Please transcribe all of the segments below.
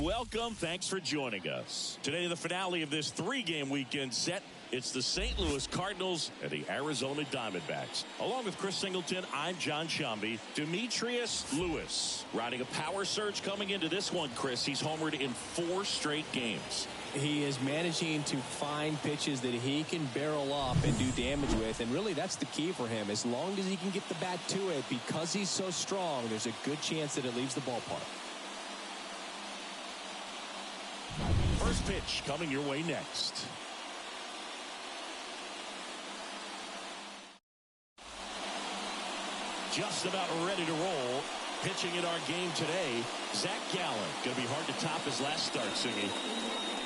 welcome. Thanks for joining us. Today, the finale of this three-game weekend set. It's the St. Louis Cardinals and the Arizona Diamondbacks. Along with Chris Singleton, I'm John Shambi. Demetrius Lewis riding a power surge coming into this one, Chris. He's homered in 4 straight games. He is managing to find pitches that he can barrel up and do damage with, and really that's the key for him. As long as he can get the bat to it, because he's so strong, there's a good chance that it leaves the ballpark. First pitch coming your way next. Just about ready to roll. Pitching in our game today, Zach Gallen. Going to be hard to top his last start, Singy.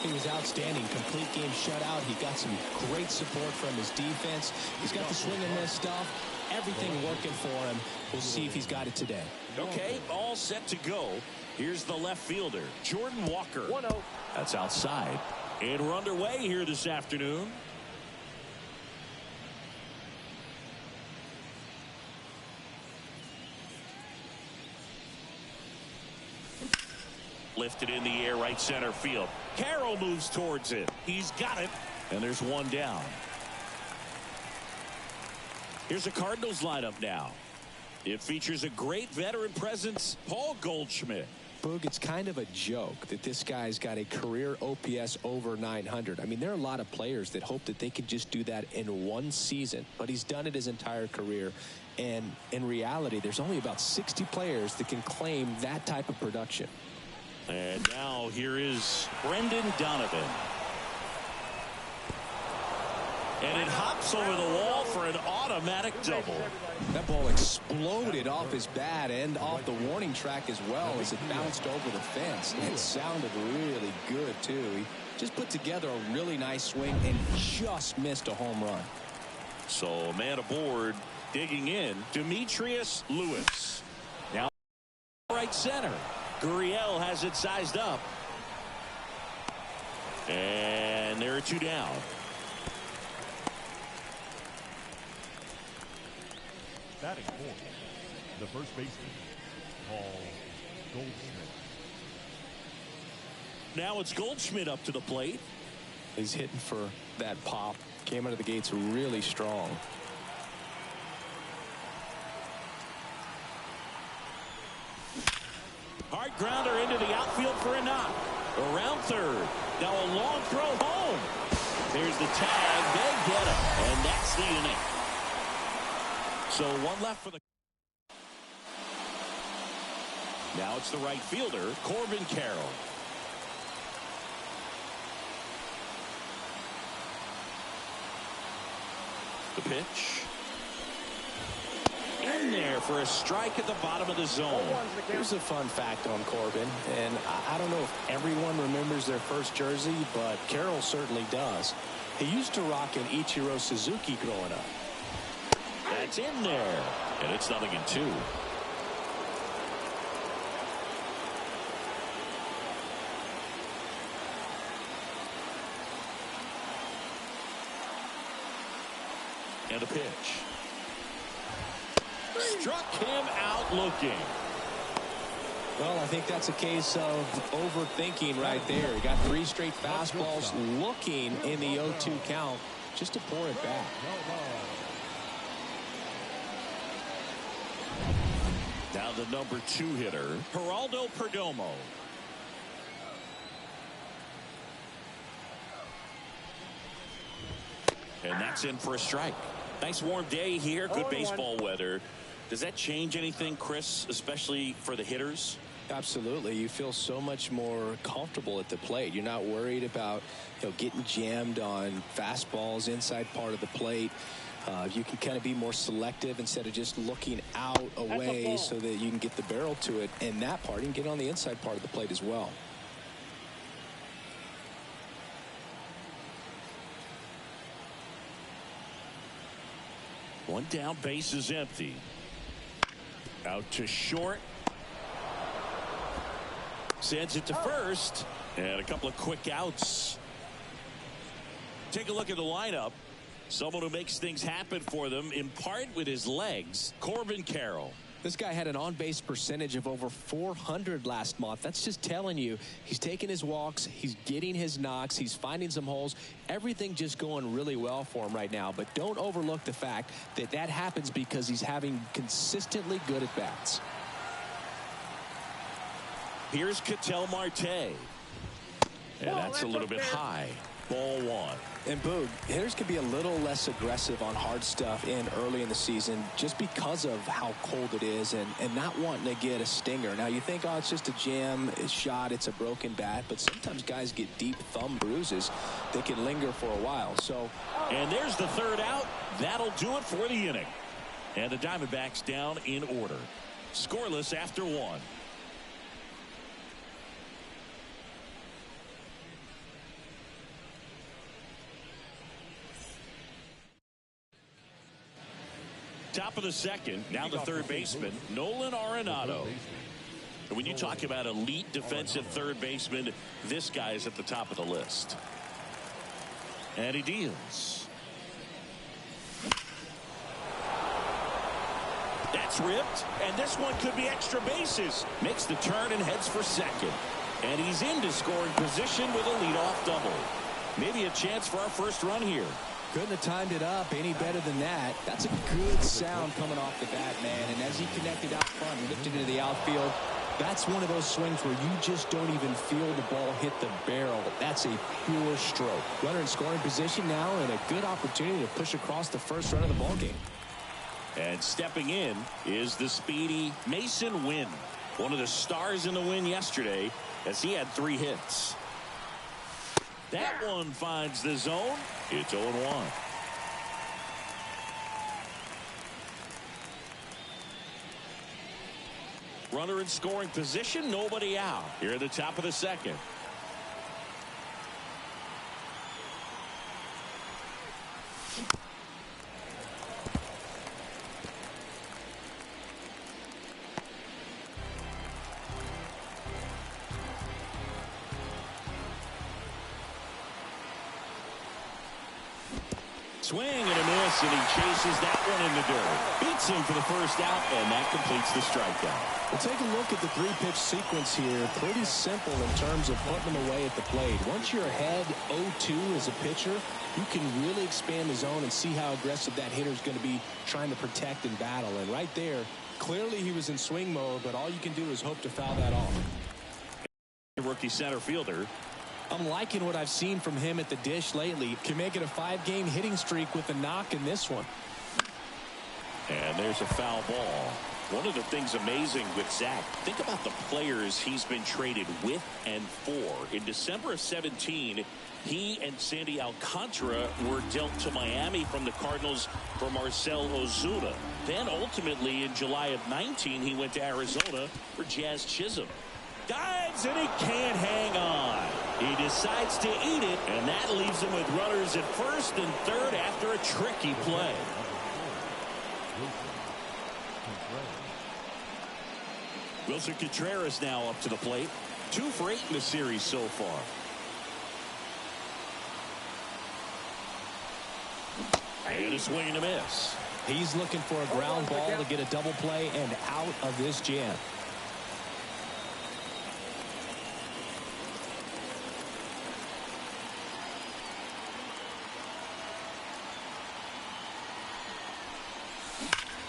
He was outstanding. Complete game shutout. He got some great support from his defense. He's got the swing and miss stuff. Everything working for him. We'll see if he's got it today. Okay, all set to go. Here's the left fielder, Jordan Walker. 1-0. That's outside. And we're underway here this afternoon. Lifted in the air, right center field. Carroll moves towards it. He's got it. And there's one down. Here's the Cardinals lineup now. It features a great veteran presence, Paul Goldschmidt. Boog, it's kind of a joke that this guy's got a career OPS over 900. I mean, there are a lot of players that hope that they can just do that in one season, but he's done it his entire career. And in reality, there's only about 60 players that can claim that type of production. And now here is Brendan Donovan. And it hops over the wall for an automatic double. That ball exploded off his bat and off the warning track as well as it bounced over the fence. It sounded really good, too. He just put together a really nice swing and just missed a home run. So, man aboard, digging in, Demetrius Lewis. Now, right center. Gurriel has it sized up. And there are 2 down. Batting fourth, the first baseman, Paul Goldschmidt. Now it's Goldschmidt up to the plate. He's hitting for that pop. Came out of the gates really strong. Hard grounder into the outfield for a knock. Around third. Now a long throw home. There's the tag. They get him. And that's the inning. So one left for the. Now it's the right fielder, Corbin Carroll. The pitch. In there for a strike at the bottom of the zone. Here's a fun fact on Corbin, and I don't know if everyone remembers their first jersey, but Carroll certainly does. He used to rock an Ichiro Suzuki growing up. That's in there, and it's 0-2. And a pitch. Struck him out looking. Well, I think that's a case of overthinking right there. He got 3 straight fastballs looking in the 0-2 count just to pour it back. Now the number 2 hitter, Geraldo Perdomo. And that's in for a strike. Nice warm day here. Good baseball weather. Does that change anything, Chris, especially for the hitters? Absolutely. You feel so much more comfortable at the plate. You're not worried about, getting jammed on fastballs inside part of the plate. You can kind of be more selective instead of just looking out away so that you can get the barrel to it. And that part, you can get on the inside part of the plate as well. One down, base is empty. Out to short. Sends it to first. And a couple of quick outs. Take a look at the lineup. Someone who makes things happen for them, in part with his legs, Corbin Carroll. This guy had an on-base percentage of over 400 last month. That's just telling you he's taking his walks, he's getting his knocks, he's finding some holes. Everything just going really well for him right now. But don't overlook the fact that that happens because he's having consistently good at-bats. Here's Ketel Marte. And that's a little bit high. Ball one. And Boog, hitters can be a little less aggressive on hard stuff in early in the season just because of how cold it is and not wanting to get a stinger. Now you think, oh, it's just a jam, it's shot, it's a broken bat, but sometimes guys get deep thumb bruises that can linger for a while. So, and there's the third out. That'll do it for the inning. And the Diamondbacks down in order. Scoreless after one. Top of the second, now the third baseman, Nolan Arenado. And when you talk about elite defensive third baseman, this guy is at the top of the list. And he deals. That's ripped, and this one could be extra bases. Makes the turn and heads for second. And he's into scoring position with a leadoff double. Maybe a chance for our first run here. Couldn't have timed it up any better than that. That's a good sound coming off the bat, man. And as he connected out front and lifted into the outfield, that's one of those swings where you just don't even feel the ball hit the barrel. That's a pure stroke. Runner in scoring position now and a good opportunity to push across the first run of the ball game. And stepping in is the speedy Mason Wynn. One of the stars in the win yesterday as he had 3 hits. That one finds the zone. It's 0-1. Runner in scoring position, nobody out. Here at the top of the second. Swing and a miss, and he chases that one in the dirt. Beats him for the first out, and that completes the strikeout. Well, take a look at the 3-pitch sequence here. Pretty simple in terms of putting them away at the plate. Once you're ahead 0-2 as a pitcher, you can really expand the zone and see how aggressive that hitter is going to be trying to protect and battle. And right there, clearly he was in swing mode, but all you can do is hope to foul that off. Rookie center fielder. I'm liking what I've seen from him at the dish lately. Can make it a 5-game hitting streak with a knock in this one. And there's a foul ball. One of the things amazing with Zach, think about the players he's been traded with and for. In December of 17, he and Sandy Alcantara were dealt to Miami from the Cardinals for Marcell Ozuna. Then ultimately in July of 19, he went to Arizona for Jazz Chisholm. Dives and he can't hang on. He decides to eat it, and that leaves him with runners at first and third after a tricky play. Wilson Contreras now up to the plate. 2 for 8 in the series so far. And a swing and a miss. He's looking for a ground ball to get a double play and out of this jam.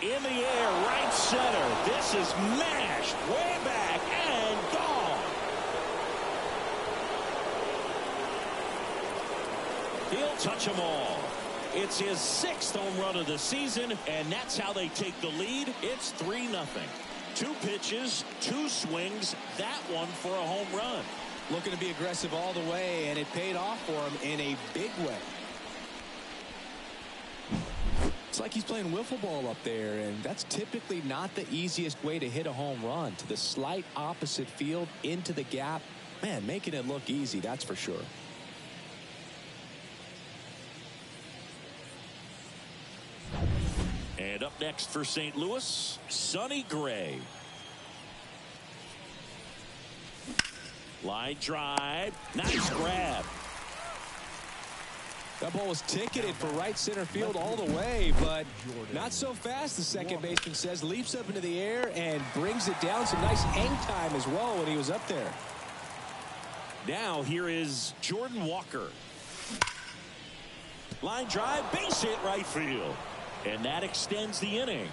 In the air, right center. This is mashed way back and gone. He'll touch them all. It's his 6th home run of the season, and that's how they take the lead. It's 3-0. 2 pitches, 2 swings, that one for a home run. Looking to be aggressive all the way, and it paid off for him in a big way. It's like he's playing wiffle ball up there, and that's typically not the easiest way to hit a home run. To the slight opposite field, into the gap. Man, making it look easy, that's for sure. And up next for St. Louis, Sonny Gray. Line drive. Nice grab. That ball was ticketed for right center field all the way, but not so fast, the second baseman says. Leaps up into the air and brings it down. Some nice hang time as well when he was up there. Now here is Jordan Walker. Line drive, base hit right field. And that extends the inning.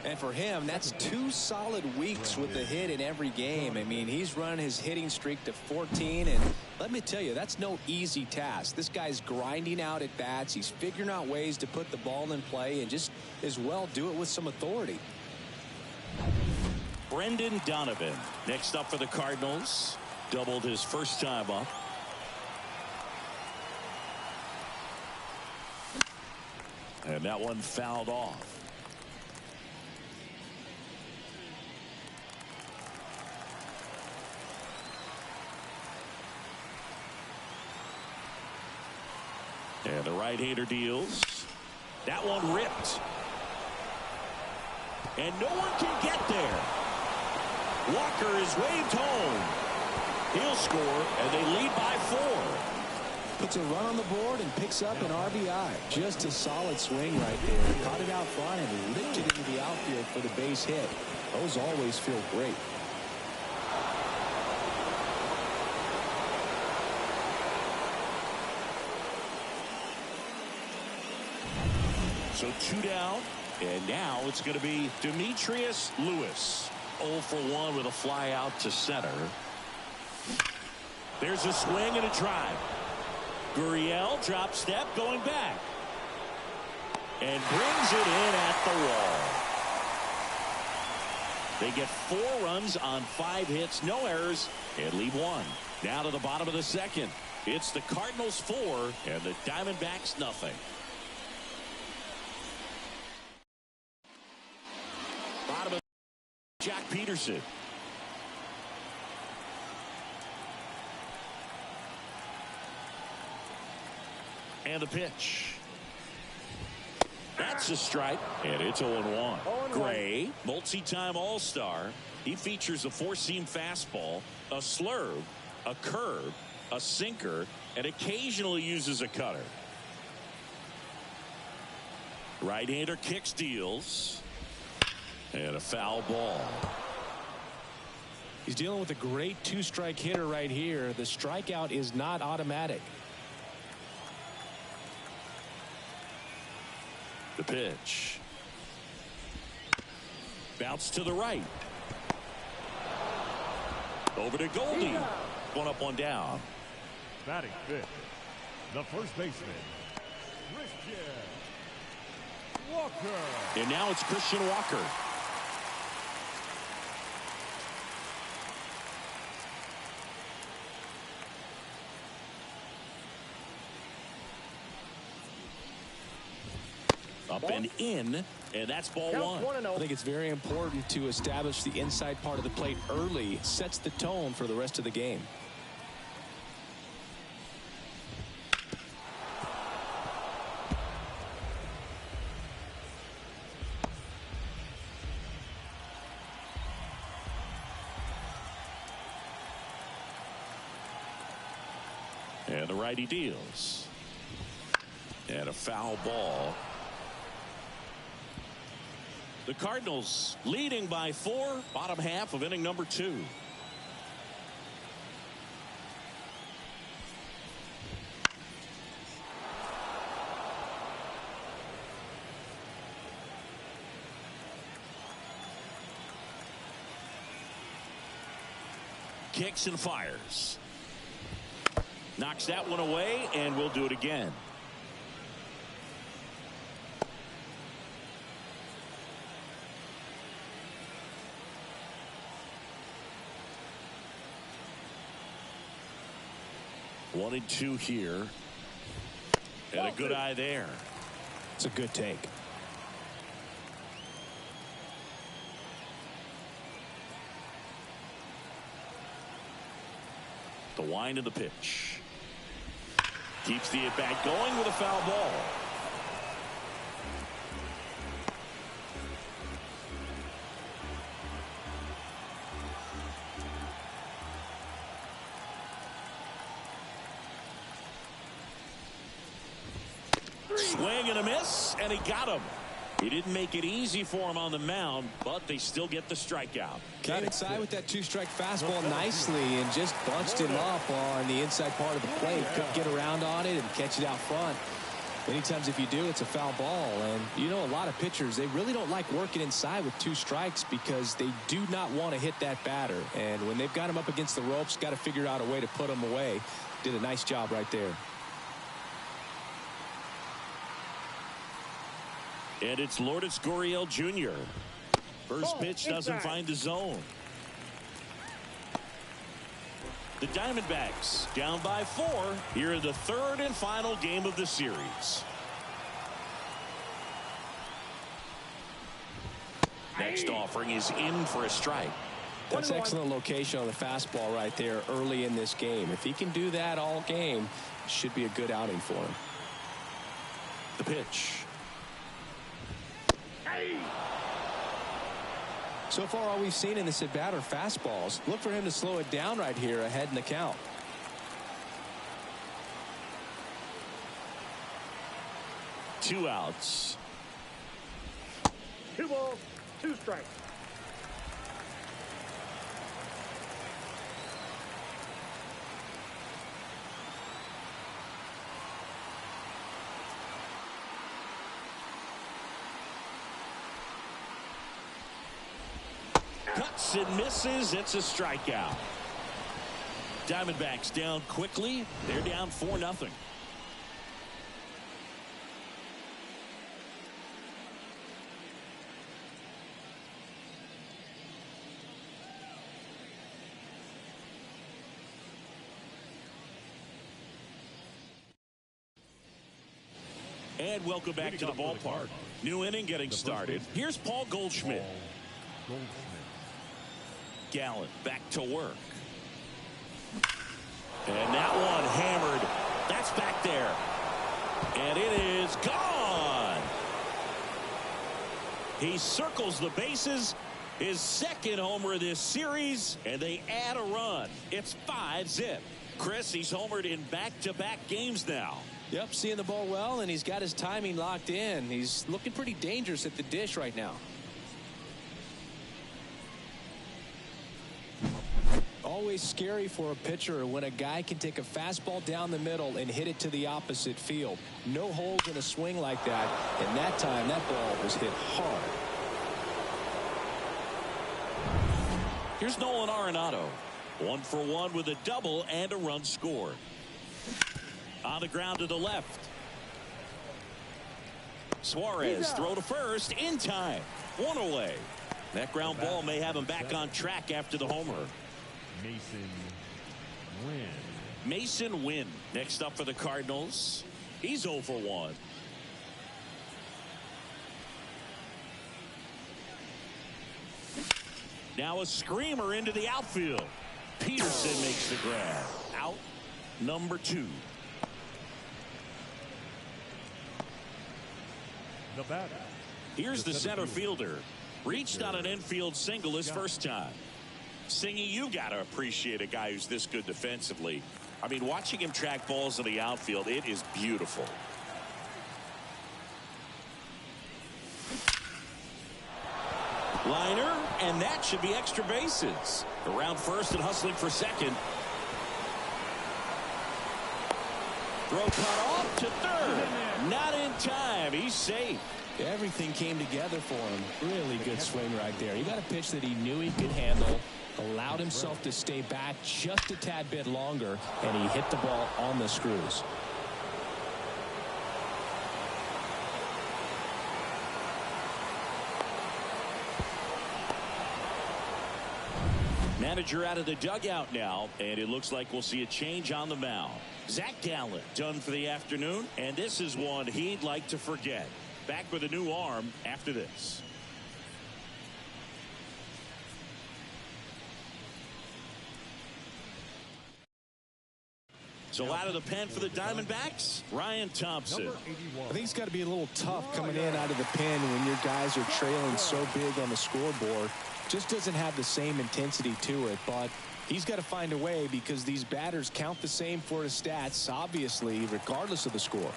And for him, that's 2 solid weeks with the hit in every game. I mean, he's run his hitting streak to 14, and let me tell you, that's no easy task. This guy's grinding out at bats. He's figuring out ways to put the ball in play and just as well do it with some authority. Brendan Donovan next up for the Cardinals. Doubled his first time up. And that one fouled off. And the right-hander deals. That one ripped. And no one can get there. Walker is waved home. He'll score, and they lead by 4. Puts a run on the board and picks up an RBI. Just a solid swing right there. Caught it out front and lifted into the outfield for the base hit. Those always feel great. So 2 down, and now it's going to be Demetrius Lewis. 0 for 1 with a fly out to center. There's a swing and a drive. Gurriel drop step going back. And brings it in at the wall. They get 4 runs on 5 hits, no errors, and leave 1. Now to the bottom of the second. It's the Cardinals 4 and the Diamondbacks nothing. Bottom of Jack Peterson. And the pitch. That's a strike, and it's 0-1. Gray, multi-time All-Star. He features a 4-seam fastball, a slurve, a curve, a sinker, and occasionally uses a cutter. Right-hander kicks, deals, and a foul ball. He's dealing with a great 2-strike hitter right here. The strikeout is not automatic. The pitch. Bounce to the right. Over to Goldie. 1 up, 1 down. Batting fifth, the first baseman, Christian Walker. And now it's Christian Walker. Up and in, and that's ball 1. I think it's very important to establish the inside part of the plate early. It sets the tone for the rest of the game. And the righty deals. And a foul ball. The Cardinals leading by 4, bottom half of inning number 2. Kicks and fires. Knocks that one away, and we'll do it again. One and 2 here. And a good eye there. It's a good take. The wind of the pitch. Keeps the at-bat going with a foul ball. Swing and a miss, and he got him. He didn't make it easy for him on the mound, but they still get the strikeout. Got inside with that two-strike fastball nicely and just bunched him up on the inside part of the plate. Couldn't get around on it and catch it out front. Many times if you do, it's a foul ball. And you know, a lot of pitchers, they really don't like working inside with 2 strikes because they do not want to hit that batter. And when they've got him up against the ropes, got to figure out a way to put him away. Did a nice job right there. And it's Lourdes Gurriel Jr. First pitch doesn't find the zone. The Diamondbacks down by 4 here in the 3rd and final game of the series. Next offering is in for a strike. That's excellent location on the fastball right there early in this game. If he can do that all game, it should be a good outing for him. The pitch. So far, all we've seen in this at bat are fastballs. Look for him to slow it down right here ahead in the count. Two outs. 2 balls, 2 strikes. Cuts and misses. It's a strikeout. Diamondbacks down quickly. They're down 4-0. And welcome back to the ballpark. New inning getting started. Here's Paul Goldschmidt. Gallen back to work. And that one hammered. That's back there. And it is gone. He circles the bases. His 2nd homer this series. And they add a run. It's 5-0. Chris, he's homered in back-to-back games now. Yep, seeing the ball well, and he's got his timing locked in. He's looking pretty dangerous at the dish right now. Always scary for a pitcher when a guy can take a fastball down the middle and hit it to the opposite field. No holes in a swing like that, and that time that ball was hit hard. Here's Nolan Arenado. 1 for 1 with a double and a run scored. On the ground to the left. Suarez throw to first in time. 1 away. That ground ball may have him back on track after the homer. Mason Wynn next up for the Cardinals. He's 0 for 1. Now a screamer into the outfield. Peterson makes the grab. Out number 2. The batter. Here's the center fielder. Reached on an infield single his first time. Singy, you got to appreciate a guy who's this good defensively. I mean, watching him track balls in the outfield, it is beautiful. Liner, and that should be extra bases. Around first and hustling for second. Throw cut off to third. Not in time. He's safe. Everything came together for him. Really good swing right there. He got a pitch that he knew he could handle, allowed himself to stay back just a tad bit longer, and he hit the ball on the screws. Manager out of the dugout now, and it looks like we'll see a change on the mound. Zach Gallen done for the afternoon, and this is one he'd like to forget. Back with a new arm after this. So out of the pen for the Diamondbacks, Ryan Thompson. I think it's got to be a little tough coming in out of the pen when your guys are trailing so big on the scoreboard. Just doesn't have the same intensity to it, but he's got to find a way because these batters count the same for his stats, obviously, regardless of the score.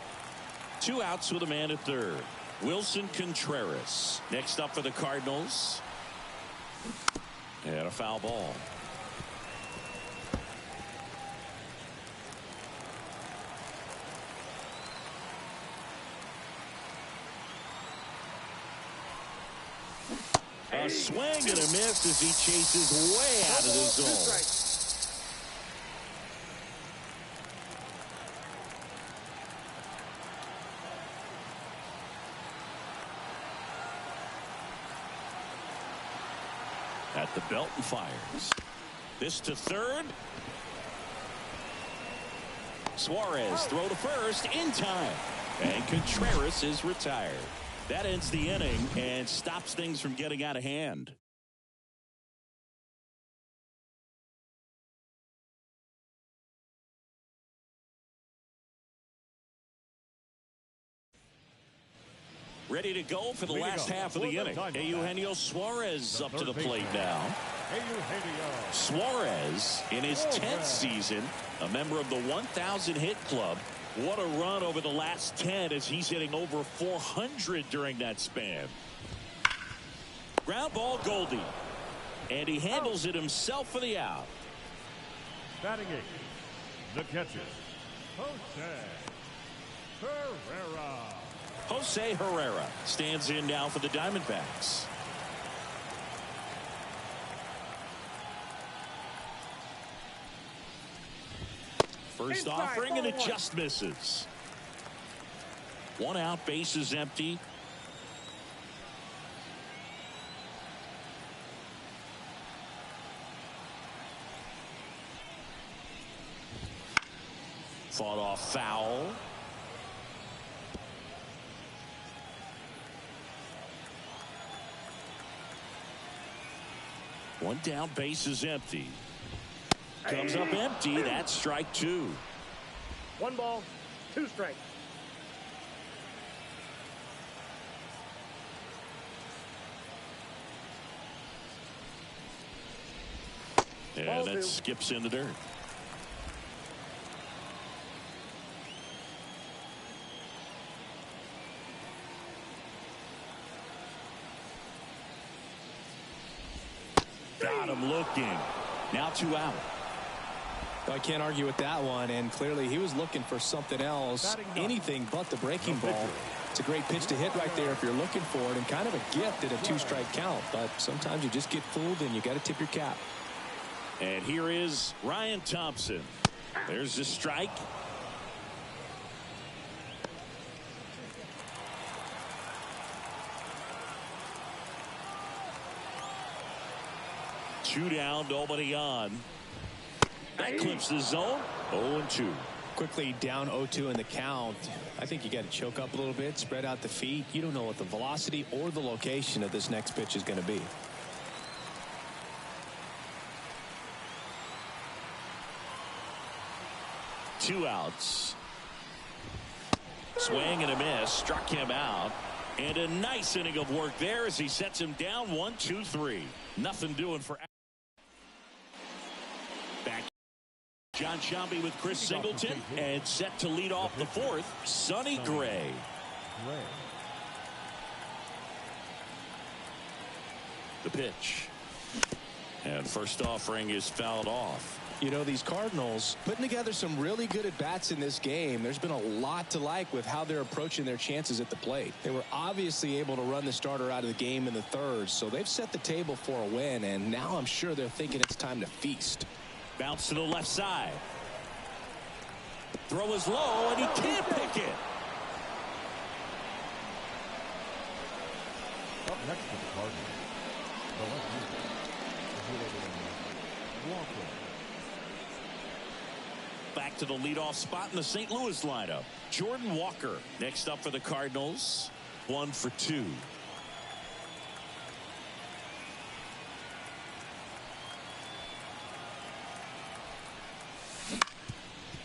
2 outs with a man at third. Wilson Contreras next up for the Cardinals. And a foul ball. A swing and a miss as he chases way out of the zone. At the belt and fires. This to third. Suarez throw to first in time. And Contreras is retired. That ends the inning and stops things from getting out of hand. Ready to go for the last half of the inning. Eugenio Suarez up to the plate now. Suarez in his 10th season, a member of the 1,000 hit club. What a run over the last 10 as he's hitting over 400 during that span. Ground ball Goldie. And he handles it himself for the out. Batting 8. The catcher, Jose Herrera. Jose Herrera stands in now for the Diamondbacks. First offering and it just misses. 1 out, base is empty. Fought off foul. One down, base is empty. Comes up empty. That's strike 2. 1 ball, 2 strikes. And that skips in the dirt. Got him looking. Now 2 out. I can't argue with that one, and clearly he was looking for something else, anything but the breaking ball. It's a great pitch to hit right there if you're looking for it, and kind of a gift at a 2-strike count, but sometimes you just get fooled and you got to tip your cap. And here is Ryan Thompson. There's the strike. Two down, nobody on. That clips the zone. 0-2. Quickly down 0-2 in the count. I think you got to choke up a little bit, spread out the feet. You don't know what the velocity or the location of this next pitch is going to be. Two outs. Swing and a miss. Struck him out. And a nice inning of work there as he sets him down 1-2-3. Nothing doing for. Back. John Shambi with Chris Singleton. And set to lead off the fourth, Sonny Gray. The pitch. And first offering is fouled off. You know, these Cardinals putting together some really good at-bats in this game. There's been a lot to like with how they're approaching their chances at the plate. They were obviously able to run the starter out of the game in the third, so they've set the table for a win, and now I'm sure they're thinking it's time to feast. Bounce to the left side. Throw is low, and he can't pick it. Up next to the Cardinals, the left fielder, Walker. Back to the leadoff spot in the St. Louis lineup. Jordan Walker next up for the Cardinals. 1 for 2.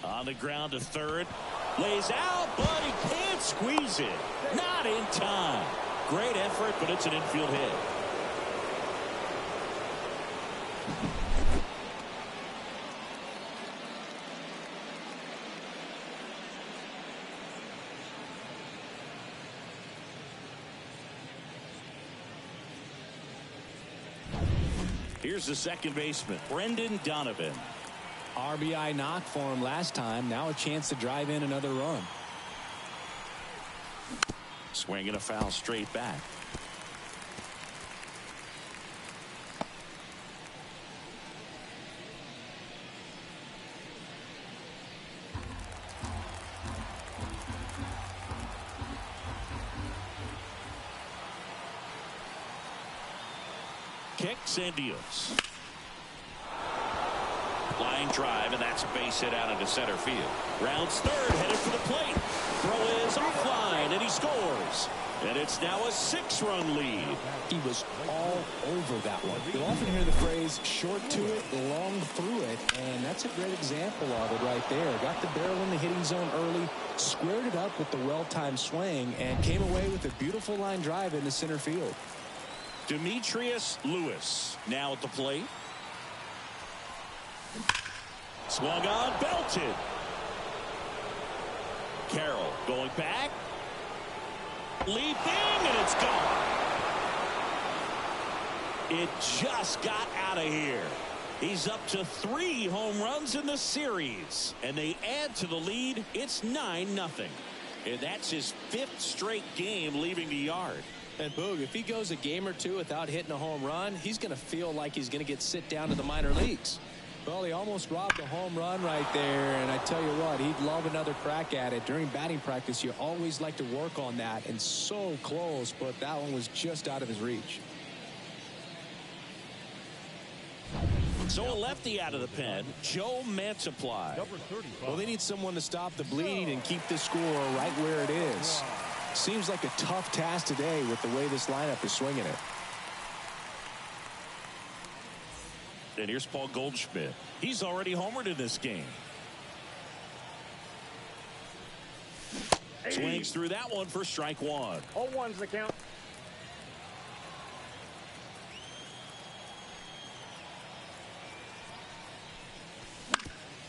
On the ground to third. Lays out, but he can't squeeze it. Not in time. Great effort, but it's an infield hit. Here's the second baseman, Brendan Donovan. RBI knock for him last time. Now a chance to drive in another run. Swinging a foul straight back. Kicks and deals. Line drive, and that's a base hit out into center field. Rounds third, headed for the plate. Throw is offline, and he scores. And it's now a 6-run lead. He was all over that one. You'll often hear the phrase short to it, long through it, and that's a great example of it right there. Got the barrel in the hitting zone early, squared it up with the well-timed swing, and came away with a beautiful line drive into center field. Demetrius Lewis now at the plate. Swung on, belted. Carroll going back. Leaping, and it's gone. It just got out of here. He's up to 3 home runs in the series, and they add to the lead. It's 9-0. And that's his 5th straight game leaving the yard. And Boog, if he goes a game or two without hitting a home run, he's going to feel like he's going to get sit down to the minor leagues. Well, he almost robbed a home run right there, and I tell you what, he'd love another crack at it. During batting practice, you always like to work on that, and so close, but that one was just out of his reach. So a lefty out of the pen, Joe Mantiply. Well, they need someone to stop the bleed and keep the score right where it is. Seems like a tough task today with the way this lineup is swinging it. And here's Paul Goldschmidt. He's already homered in this game. Swings through that one for strike 1. 0-1's the count.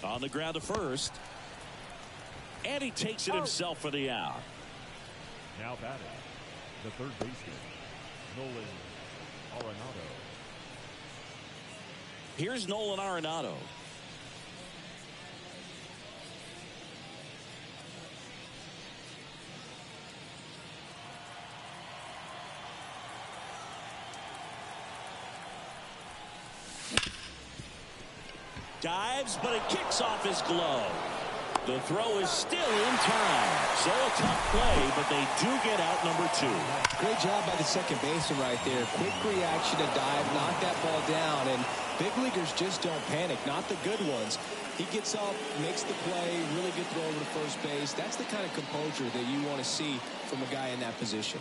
On the ground to first. And he takes it himself for the out. Now batting, the third baseman, Nolan Arenado. Here's Nolan Arenado. Dives, but it kicks off his glove. The throw is still in time. So a tough play, but they do get out number 2. Great job by the second baseman right there. Quick reaction to dive, knock that ball down, and big leaguers just don't panic, not the good ones. He gets up, makes the play, really good throw over to first base. That's the kind of composure that you want to see from a guy in that position.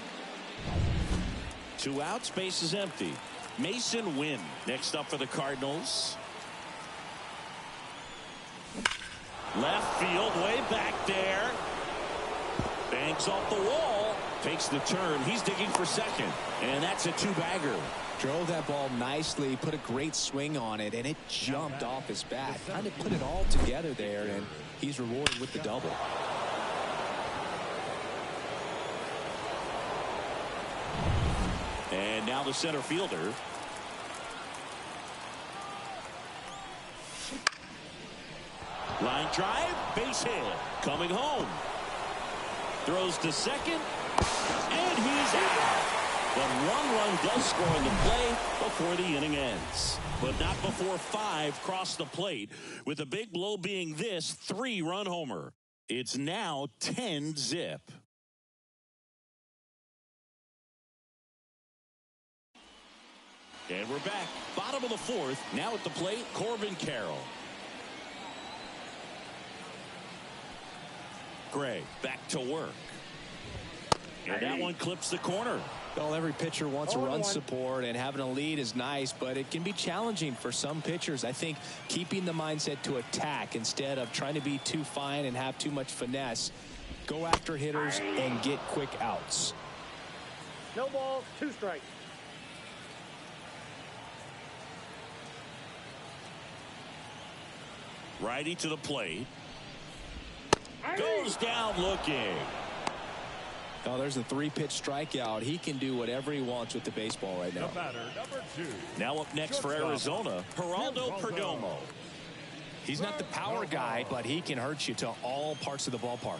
2 outs, base is empty. Mason Wynn next up for the Cardinals. Left field, way back there. Banks off the wall. Takes the turn. He's digging for second. And that's a 2-bagger. Drove that ball nicely, put a great swing on it, and it jumped off his bat. Kind of put it all together there, and he's rewarded with the double. And now the center fielder. Line drive, base hit. Coming home. Throws to second. And he's out. But 1 run does score in the play before the inning ends. But not before 5 cross the plate, with the big blow being this 3-run homer. It's now 10-zip. And we're back. Bottom of the 4th. Now at the plate, Corbin Carroll. Gray back to work. And that one clips the corner. Well, every pitcher wants a run support, and having a lead is nice, but it can be challenging for some pitchers. I think keeping the mindset to attack instead of trying to be too fine and have too much finesse. Go after hitters and get quick outs. No balls, 2 strikes. Righty to the plate. Goes down looking. Oh, there's a 3-pitch strikeout. He can do whatever he wants with the baseball right now. The batter, number 2. Now up next for Arizona, Geraldo Perdomo. He's not the power guy, but he can hurt you to all parts of the ballpark.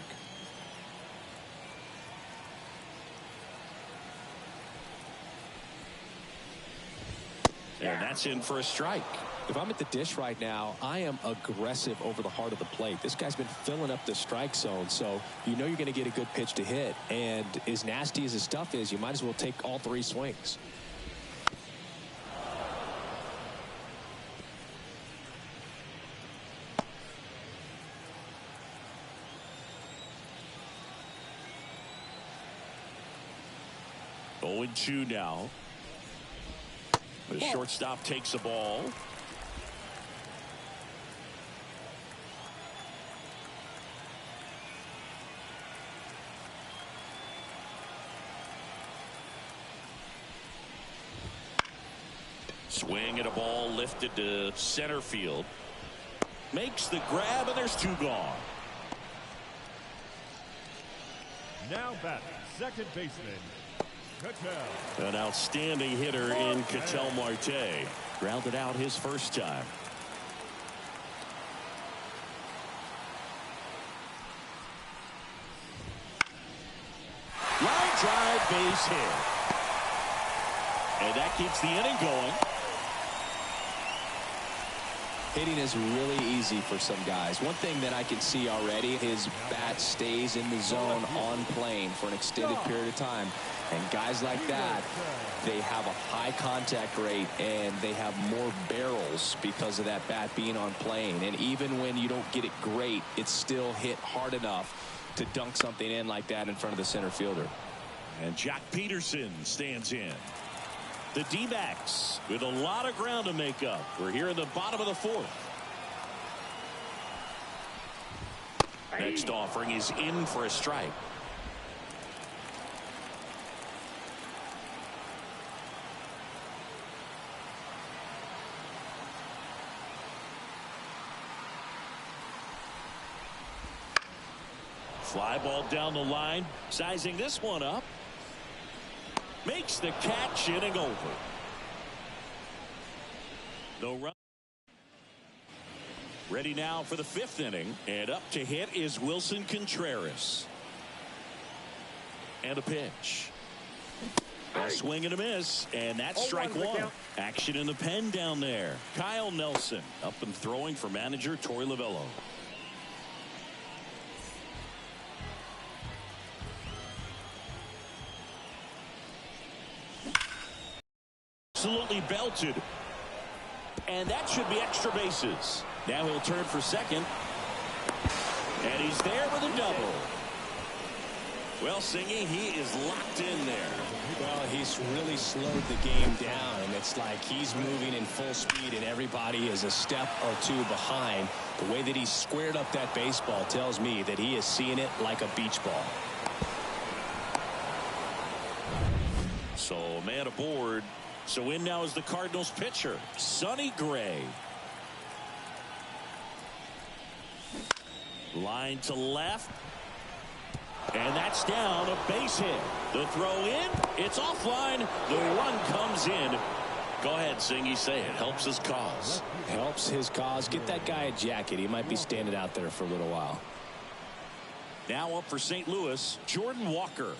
And that's in for a strike. If I'm at the dish right now, I am aggressive over the heart of the plate. This guy's been filling up the strike zone, so you know you're going to get a good pitch to hit. And as nasty as his stuff is, you might as well take all 3 swings. Oh, 0-2 now. The shortstop takes the ball. Swing at a ball lifted to center field. Makes the grab, and there's 2 gone. Now batting, second baseman, Ketel. An outstanding hitter in Ketel Marte. Grounded out his first time. Line drive, base hit. And that keeps the inning going. Hitting is really easy for some guys. One thing that I can see already, his bat stays in the zone on plane for an extended period of time. And guys like that, they have a high contact rate and they have more barrels because of that bat being on plane. And even when you don't get it great, it's still hit hard enough to dunk something in like that in front of the center fielder. And Jack Peterson stands in. The D-backs with a lot of ground to make up. We're here in the bottom of the 4th. Next offering is in for a strike. Fly ball down the line. Sizing this one up. Makes the catch, inning over. No run. Ready now for the 5th inning. And up to hit is Wilson Contreras. And a pitch. A swing and a miss. And that's strike 1. Action in the pen down there. Kyle Nelson up and throwing for manager Torey Lovullo. Absolutely belted. And that should be extra bases. Now he'll turn for second. And he's there with a double. Well, Singy, he is locked in there. Well, he's really slowed the game down, and it's like he's moving in full speed and everybody is a step or 2 behind. The way that he squared up that baseball tells me that he is seeing it like a beach ball. So man aboard. So in now is the Cardinals pitcher, Sonny Gray. Line to left. And that's down, a base hit. The throw in, it's offline. The run comes in. Go ahead, Singy, say it. Helps his cause. Helps his cause. Get that guy a jacket. He might be standing out there for a little while. Now up for St. Louis, Jordan Walker.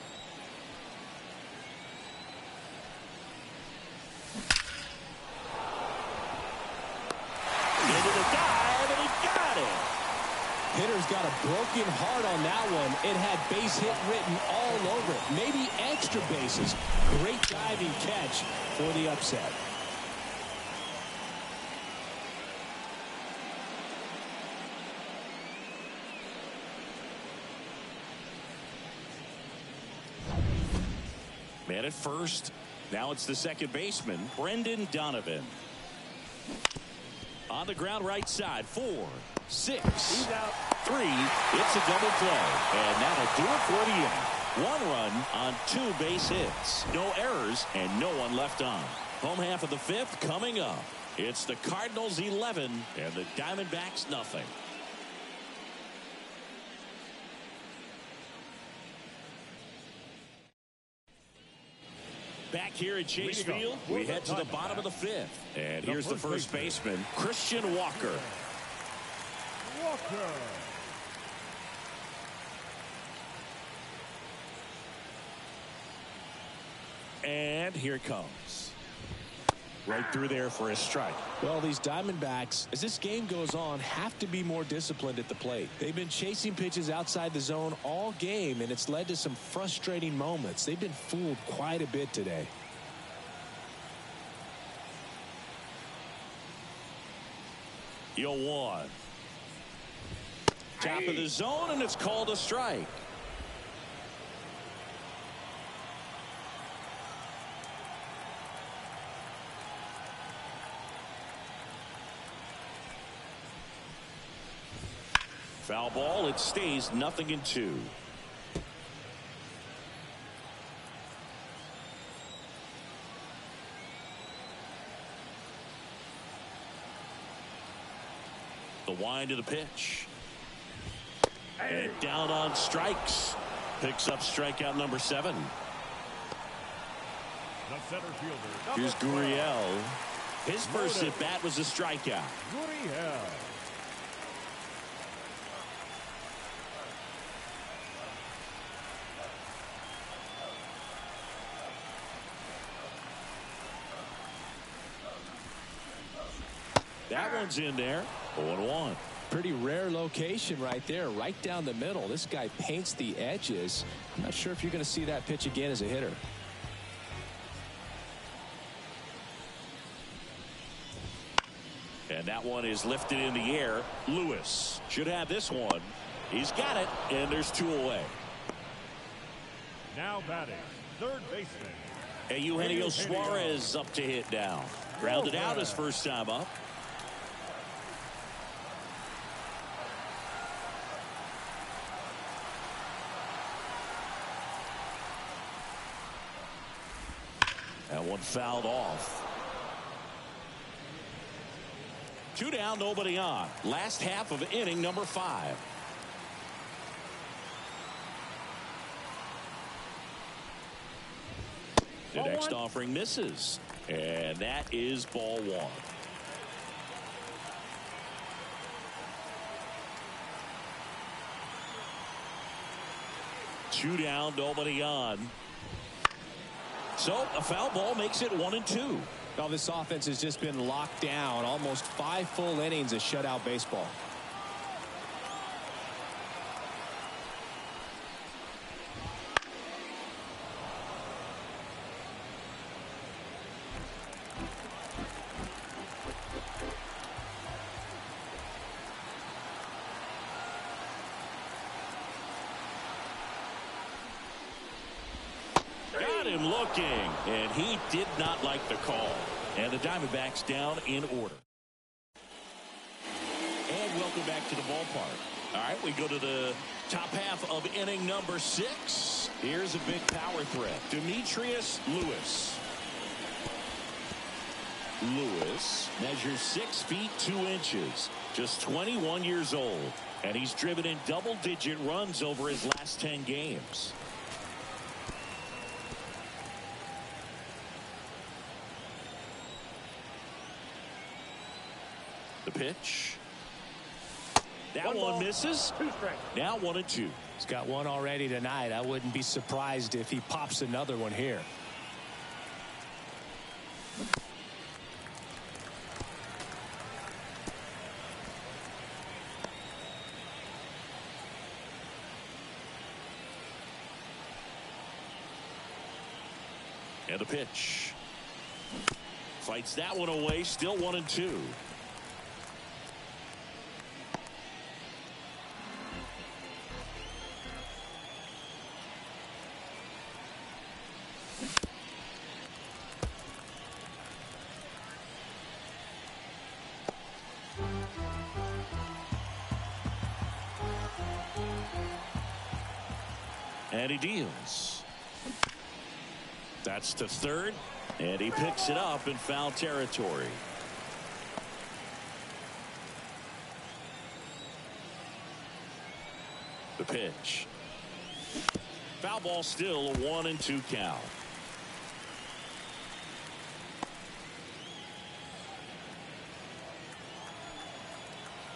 Into the dive, and he got it. Hitter's got a broken heart on that one. It had base hit written all over it. Maybe extra bases. Great diving catch for the upset. Man at first. Now it's the second baseman, Brendan Donovan. On the ground right side, 4, 6, 3. It's a double play. And that'll do it for the inning. 1 run on 2 base hits. No errors and no one left on. Home half of the 5th coming up. It's the Cardinals 11 and the Diamondbacks nothing. Back here at Chase Field, we head to the bottom of the fifth. And here's the first baseman, Christian Walker. And here it comes. Right through there for a strike. Well, these Diamondbacks, as this game goes on, have to be more disciplined at the plate. They've been chasing pitches outside the zone all game, and it's led to some frustrating moments. They've been fooled quite a bit today. Yo, one. Top of the zone, and it's called a strike. Foul ball. It stays 0-2. The wind of the pitch. And down on strikes. Picks up strikeout number 7. The center fielder. Here's Gurriel. His first at bat was a strikeout. Gurriel. That one's in there. 0-1. Pretty rare location right there, right down the middle. This guy paints the edges. I'm not sure if you're going to see that pitch again as a hitter. And that one is lifted in the air. Lewis should have this one. He's got it, and there's 2 away. Now batting, third baseman. Eugenio Suarez up to hit now. Grounded out his first time up. That one fouled off. 2 down, nobody on. Last half of inning number 5. The next offering misses. And that is ball 1. Two down, nobody on. So a foul ball makes it 1-2. Well, this offense has just been locked down. Almost 5 full innings of shutout baseball. Got him looking, and he did not like the call. And the Diamondbacks down in order. And welcome back to the ballpark. All right, we go to the top half of inning number 6. Here's a big power threat. Demetrius Lewis. Lewis measures 6 feet 2 inches. Just 21 years old. And he's driven in double-digit runs over his last 10 games. The pitch. That one misses. 2 strikes. Now 1-2. He's got one already tonight. I wouldn't be surprised if he pops another one here. And the pitch. Fights that one away. Still 1-2. And he deals. That's to third, and he picks it up in foul territory. The pitch. Foul ball, still a 1-2 count.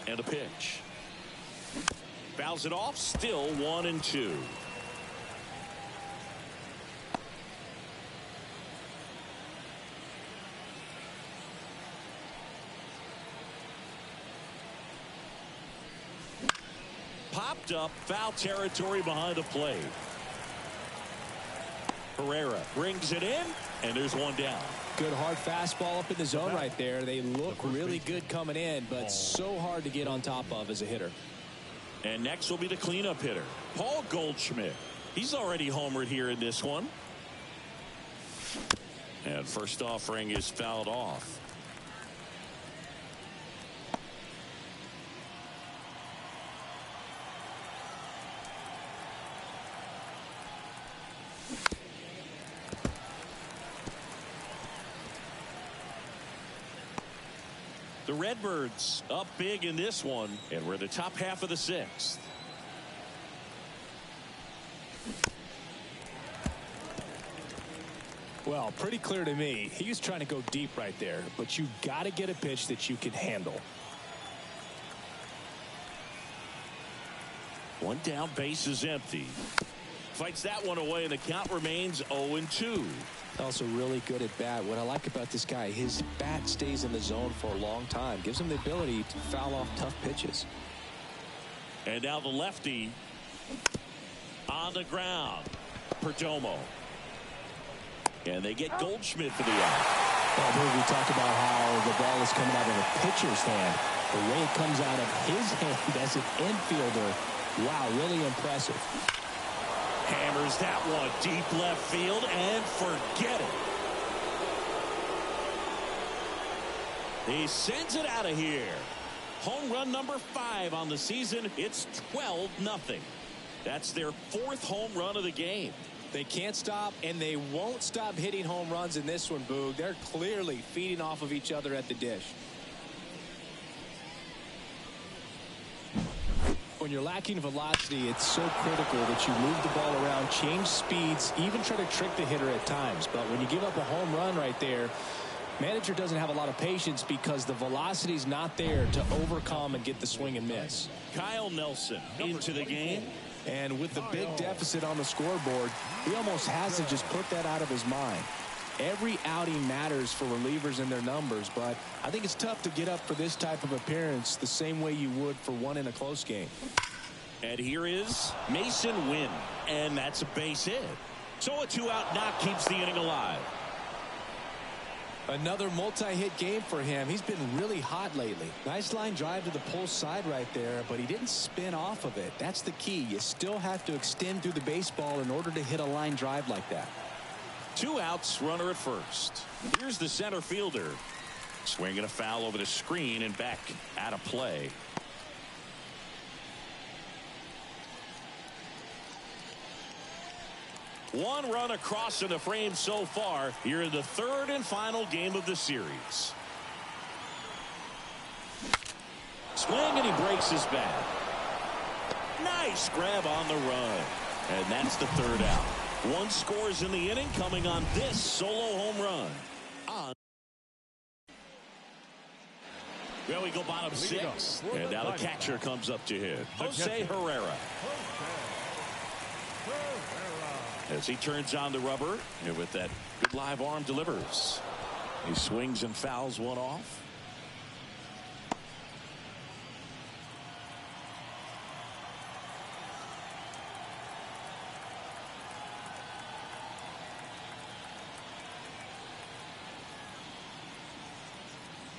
And a pitch. Fouls it off. Still 1-2. Popped up. Foul territory behind the plate. Herrera brings it in, and there's one down. Good hard fastball up in the zone right there. They look really good coming in, but so hard to get on top of as a hitter. And next will be the cleanup hitter, Paul Goldschmidt. He's already homered here in this one. And first offering is fouled off. The Redbirds up big in this one, and we're in the top half of the sixth. Well, pretty clear to me. He was trying to go deep right there, but you got to get a pitch that you can handle. One down, base is empty. Fights that one away, and the count remains 0-2. Also really good at bat. What I like about this guy, his bat stays in the zone for a long time. Gives him the ability to foul off tough pitches. And now the lefty on the ground. Perdomo. And they get Goldschmidt for the out. Well, we talked about how the ball is coming out of the pitcher's hand. The way it comes out of his hand as an infielder, wow, really impressive. Hammers that one deep left field and forget it. He sends it out of here. Home run number 5 on the season. It's 12-0. That's their 4th home run of the game. They can't stop, and they won't stop hitting home runs in this one, Boog. They're clearly feeding off of each other at the dish. When you're lacking velocity, it's so critical that you move the ball around, change speeds, even try to trick the hitter at times. But when you give up a home run right there, manager doesn't have a lot of patience because the velocity's not there to overcome and get the swing and miss. Kyle Nelson into the game. And with the big deficit on the scoreboard, he almost has to just put that out of his mind. Every outing matters for relievers and their numbers, but I think it's tough to get up for this type of appearance the same way you would for one in a close game. And here is Mason Wynn, and that's a base hit. So a 2-out knock keeps the inning alive. Another multi-hit game for him. He's been really hot lately. Nice line drive to the pull side right there, but he didn't spin off of it. That's the key. You still have to extend through the baseball in order to hit a line drive like that. 2 outs, runner at first. Here's the center fielder. Swinging a foul over the screen and back out of play. One run across in the frame so far here in the 3rd and final game of the series. Swing, and he breaks his bat. Nice grab on the run. And that's the 3rd out. 1 scores in the inning coming on this solo home run. Well, we go bottom 6th. And now the catcher comes up to hit. Jose Herrera. As he turns on the rubber, and with that good live arm delivers. He swings and fouls one off.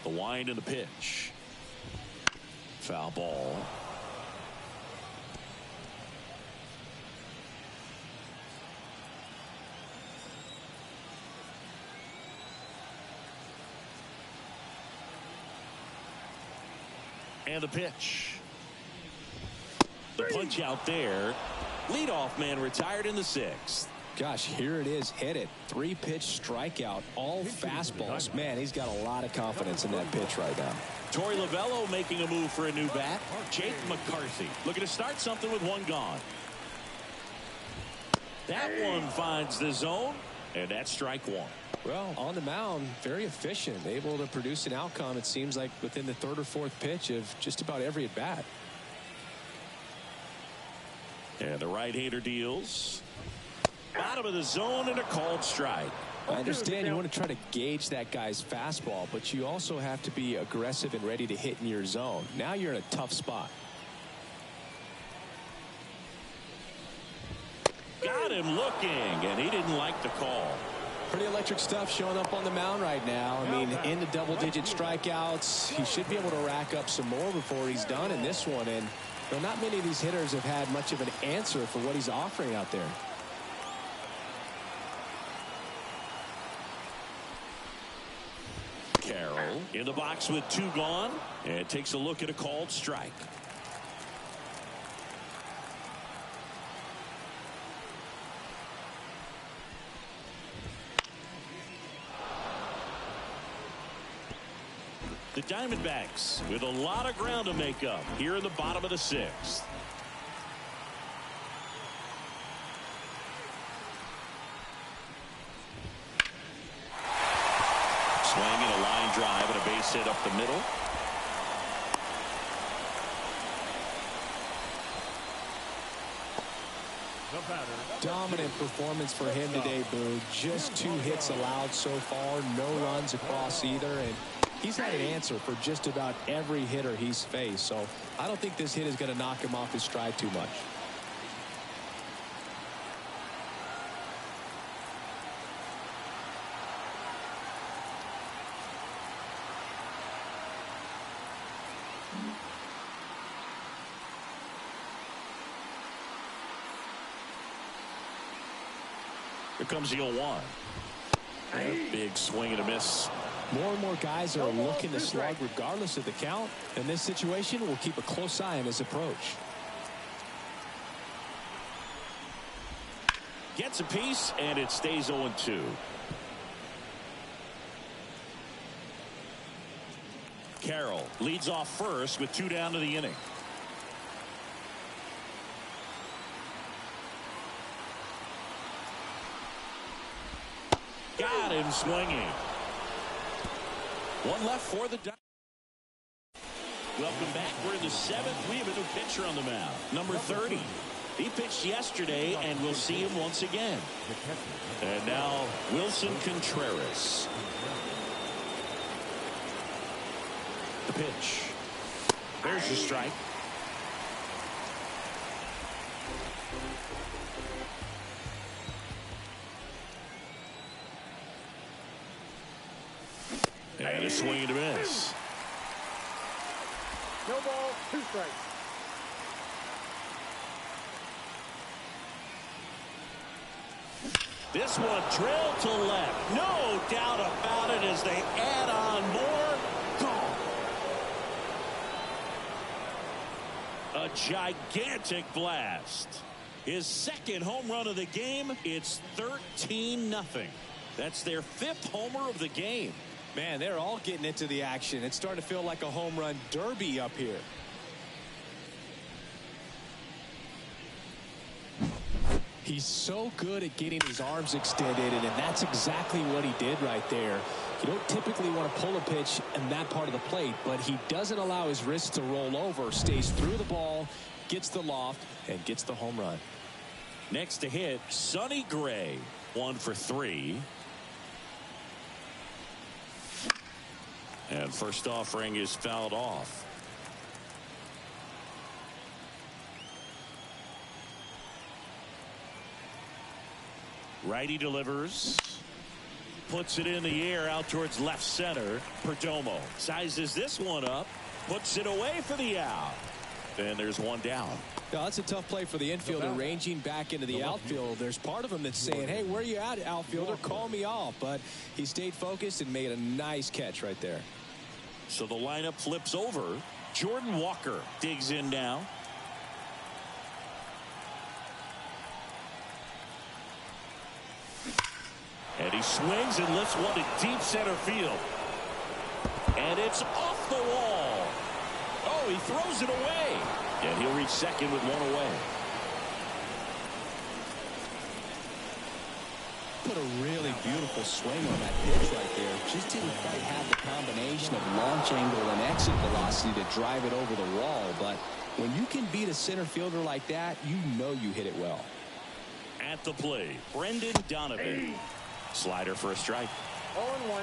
The wind and the pitch. Foul ball. And the pitch. The punch out there. Leadoff man retired in the 6th. Gosh, here it is. Hit it. 3-pitch strikeout. All fastballs. Man, he's got a lot of confidence in that pitch right now. Torey Lovullo making a move for a new bat. Jake McCarthy looking to start something with 1 gone. That one finds the zone. And that's strike one. Well, on the mound, very efficient, able to produce an outcome, it seems like, within the third or fourth pitch of just about every at bat. And the right-hander deals. Bottom of the zone and a called strike. I understand you want to try to gauge that guy's fastball, but you also have to be aggressive and ready to hit in your zone. Now you're in a tough spot. Got him looking, and he didn't like the call. Pretty electric stuff showing up on the mound right now. I mean, into double-digit strikeouts. He should be able to rack up some more before he's done in this one. And not many of these hitters have had much of an answer for what he's offering out there. Carroll in the box with 2 gone, and takes a look at a called strike. The Diamondbacks with a lot of ground to make up here in the bottom of the 6th. Swinging a line drive and a base hit up the middle. Dominant performance for him today, Boo. Just 2 hits allowed so far, no runs across either, and he's had an answer for just about every hitter he's faced. So I don't think this hit is going to knock him off his stride too much. Here comes the 0-1. A big swing and a miss. More and more guys are looking to slug regardless of the count. In this situation, we'll keep a close eye on his approach. Gets a piece, and it stays 0-2. Carroll leads off first with 2 down to the inning. Got him swinging. 1 left for the Diamondbacks. Welcome back. We're in the 7th. We have a new pitcher on the mound. Number 30. He pitched yesterday, and we'll see him once again. And now Wilson Contreras. The pitch. There's the strike. And a swing and a miss. No ball, 2 strikes. This one drilled to left. No doubt about it as they add on more. Gone. A gigantic blast. His 2nd home run of the game. It's 13-0. That's their 5th homer of the game. Man, they're all getting into the action. It's starting to feel like a home run derby up here. He's so good at getting his arms extended, and that's exactly what he did right there. You don't typically want to pull a pitch in that part of the plate, but he doesn't allow his wrists to roll over, stays through the ball, gets the loft, and gets the home run. Next to hit, Sonny Gray. 1 for 3. And first offering is fouled off. Righty delivers. Puts it in the air out towards left center. Perdomo sizes this one up. Puts it away for the out. And there's 1 down. Now, that's a tough play for the infielder, ranging back into the outfield. There's part of him that's saying, hey, where are you at, outfielder? Call me off. But he stayed focused and made a nice catch right there. So the lineup flips over. Jordan Walker digs in now. And he swings and lifts one to deep center field. And it's off the wall. Oh, he throws it away. And he'll reach second with 1 away. put a really beautiful swing on that pitch right there. Just didn't quite have the combination of launch angle and exit velocity to drive it over the wall. But when you can beat a center fielder like that, you know you hit it well. At the plate, Brendan Donovan. Slider for a strike. 0-1.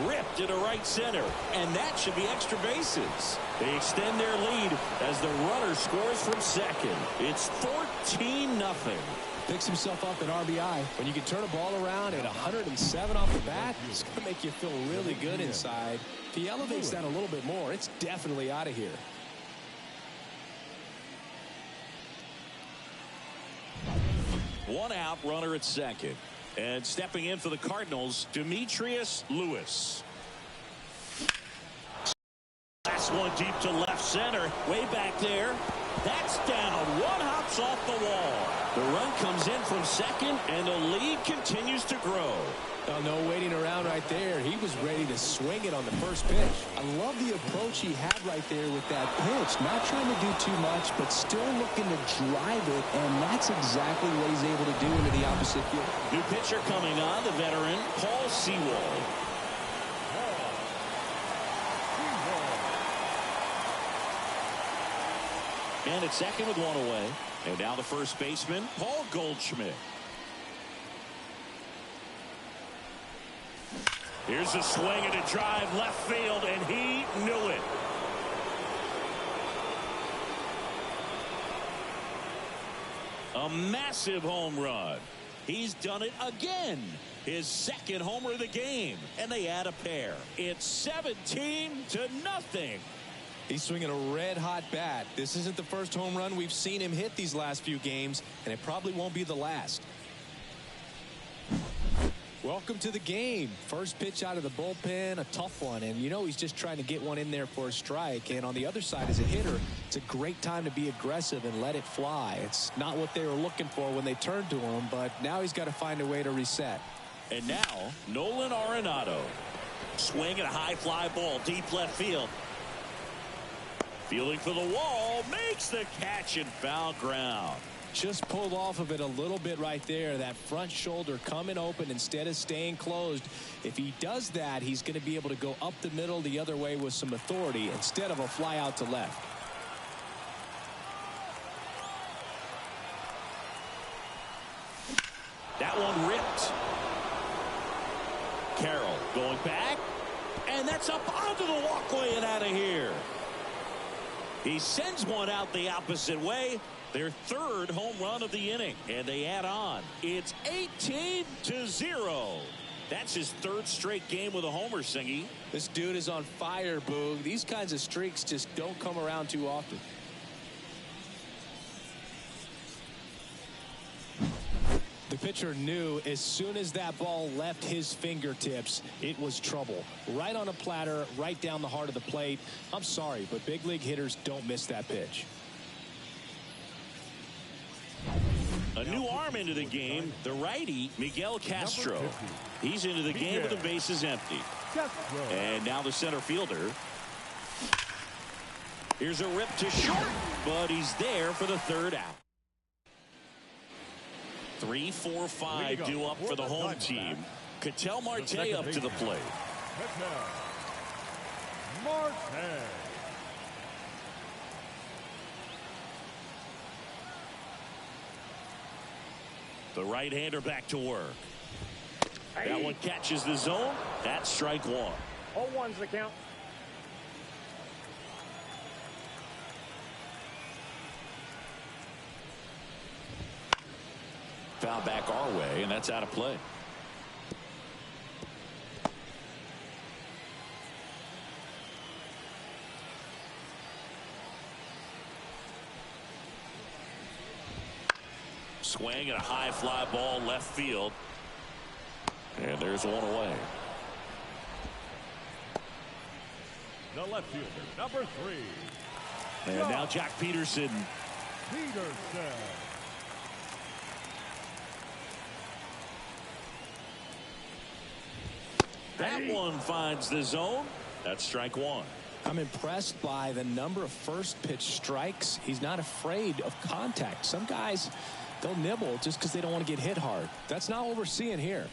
Ripped to right center, and that should be extra bases. They extend their lead as the runner scores from second. It's 14-0. Picks himself up an RBI. When you can turn a ball around at 107 off the bat, it's going to make you feel really good inside. If he elevates that a little bit more, it's definitely out of here. One out, runner at second. And stepping in for the Cardinals, Demetrius Lewis. Last one deep to left center. Way back there. That's down. One hops off the wall. The run comes in from second, and the lead continues to grow. Oh, no waiting around right there. He was ready to swing it on the first pitch. I love the approach he had right there with that pitch. Not trying to do too much, but still looking to drive it, and that's exactly what he's able to do into the opposite field. New pitcher coming on, the veteran, Paul Sewald. And at second with one away. And now the first baseman, Paul Goldschmidt. Here's a swing and a drive left field, and he knew it. A massive home run. He's done it again. His second homer of the game, and they add a pair. It's 17-0. He's swinging a red-hot bat. This isn't the first home run we've seen him hit these last few games, and it probably won't be the last. Welcome to the game. First pitch out of the bullpen, a tough one, and you know he's just trying to get one in there for a strike. And on the other side, as a hitter, it's a great time to be aggressive and let it fly. It's not what they were looking for when they turned to him, but now he's got to find a way to reset. And now, Nolan Arenado. Swing and a high fly ball, deep left field. Fielding for the wall, makes the catch in foul ground. Just pulled off of it a little bit right there. That front shoulder coming open instead of staying closed. If he does that, he's going to be able to go up the middle the other way with some authority instead of a fly out to left. That one ripped. Carroll going back, and that's up onto the walkway and out of here. He sends one out the opposite way. Their third home run of the inning, and they add on. It's 18-0. That's his third straight game with a homer, Singy. This dude is on fire, Boog. These kinds of streaks just don't come around too often. The pitcher knew as soon as that ball left his fingertips, it was trouble. Right on a platter, right down the heart of the plate. I'm sorry, but big league hitters don't miss that pitch. A new arm into the game, the righty, Miguel Castro. He's into the game with the bases empty. And now the center fielder. Here's a rip to short, but he's there for the third out. 3, 4, 5 due up for the home team. Ketel Marte up to the plate. Marte. The right-hander back to work. That one catches the zone. That's strike one. 0-1's the count. Foul back our way, and that's out of play. Swing and a high fly ball left field. And there's one away. The left fielder, number 3. And now Jack Peterson Peterson. That one finds the zone. That's strike one. I'm impressed by the number of first pitch strikes. He's not afraid of contact. Some guys, they'll nibble just because they don't want to get hit hard. That's not what we're seeing here.